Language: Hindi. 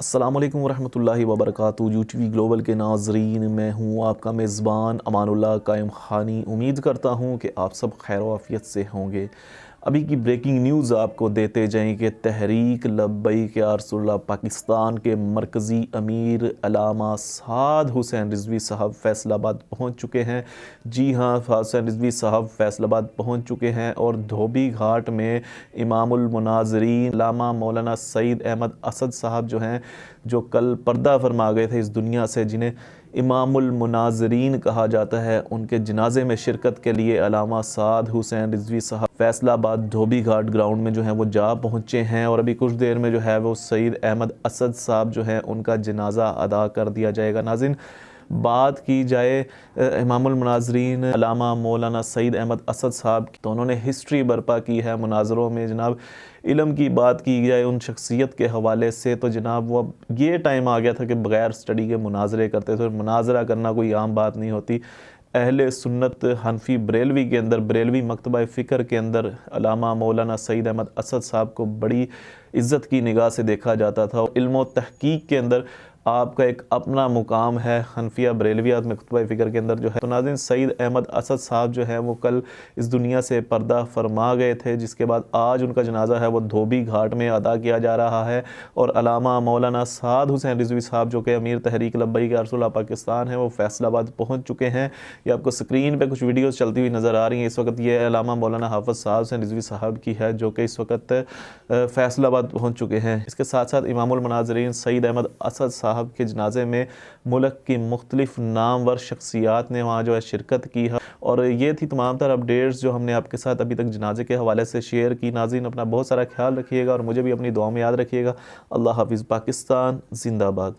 अस्सलाम वालेकुम वरहमतुल्लाहि वबरकातुहू। यूटीवी ग्लोबल के नाज़रीन, मैं हूँ आपका मेज़बान अमानुल्लाह कायम ख़ानी। उम्मीद करता हूँ कि आप सब खैर आफ़ियत से होंगे। अभी की ब्रेकिंग न्यूज़ आपको देते जाएँ कि तहरीक लब्बैक या रसूलल्लाह पाकिस्तान के मरकज़ी अमीर अल्लामा साद हुसैन रिज़वी साहब फ़ैसलाबाद पहुँच चुके हैं। जी हाँ, हुसैन रिज़वी साहब फ़ैसलाबाद पहुँच चुके हैं और धोबी घाट में इमामुल मुनाज़रीन अल्लामा मौलाना सईद अहमद असद साहब जो हैं, जो कल पर्दा फरमा गए थे इस दुनिया से, जिन्हें इमामुल मुनाज़रीन कहा जाता है, उनके जनाजे में शिरकत के लिए अल्लामा साद हुसैन रिज़वी साहब फ़ैसलाबाद धोबी घाट ग्राउंड में जो है वो जा पहुँचे हैं और अभी कुछ देर में जो है वो सईद अहमद असद साहब जो हैं उनका जनाजा अदा कर दिया जाएगा। नाज़रीन, बात की जाए इमामुल मुनाज़रीन अल्लामा मौलाना सईद अहमद असद साहब की, तो उन्होंने हिस्ट्री बर्पा की है मुनाज़रों में। जनाब, इल्म की बात की जाए उन शख्सियत के हवाले से, तो जनाब वो अब ये टाइम आ गया था कि बग़ैर स्टडी के मुनाज़रे करते थे, और मुनाज़रा करना कोई आम बात नहीं होती। अहले सुन्नत हनफी बरेलवी के अंदर, बरेलवी मकतबा फ़िक्र के अंदर अल्लामा मौलाना सईद अहमद असद साहब को बड़ी इज़्ज़त की निगाह से देखा जाता था। और इल्म व तहक़ीक़ के अंदर आपका एक अपना मुकाम है हनफिया बरेलवियात मकतबा फ़िक्र के अंदर जो है। तो नाज़रीन, सईद अहमद असद साहब जो है वो कल इस दुनिया से पर्दा फरमा गए थे, जिसके बाद आज उनका जनाजा है वो धोबी घाट में अदा किया जा रहा है। और अल्लामा मौलाना साद हुसैन रिज़वी साहब, जो कि अमीर तहरीक लब्बैक या रसूलल्लाह पाकिस्तान है, वो फ़ैसलाबाद पहुँच चुके हैं। ये आपको स्क्रीन पर कुछ वीडियोज़ चलती हुई नज़र आ रही हैं। इस वक्त ये अल्लामा मौलाना हाफ़िज़ साद हुसैन रिज़वी साहब की है, जो कि इस वक्त फ़ैसलाबाद पहुँच चुके हैं। इसके साथ साथ इमामुल मुनाज़रीन सईद अहमद असद साहब के जनाजे में मुल्क की मुख्तलिफ़ नामवर शख्सियात ने वहाँ जो है शिरकत की है। और ये थी तमाम तर अपडेट्स जो हमने आपके साथ अभी तक जनाजे के हवाले से शेयर की। नाज़रीन, अपना बहुत सारा ख्याल रखिएगा और मुझे भी अपनी दुआ में याद रखिएगा। अल्लाह हाफ़िज़। पाकिस्तान ज़िंदाबाद।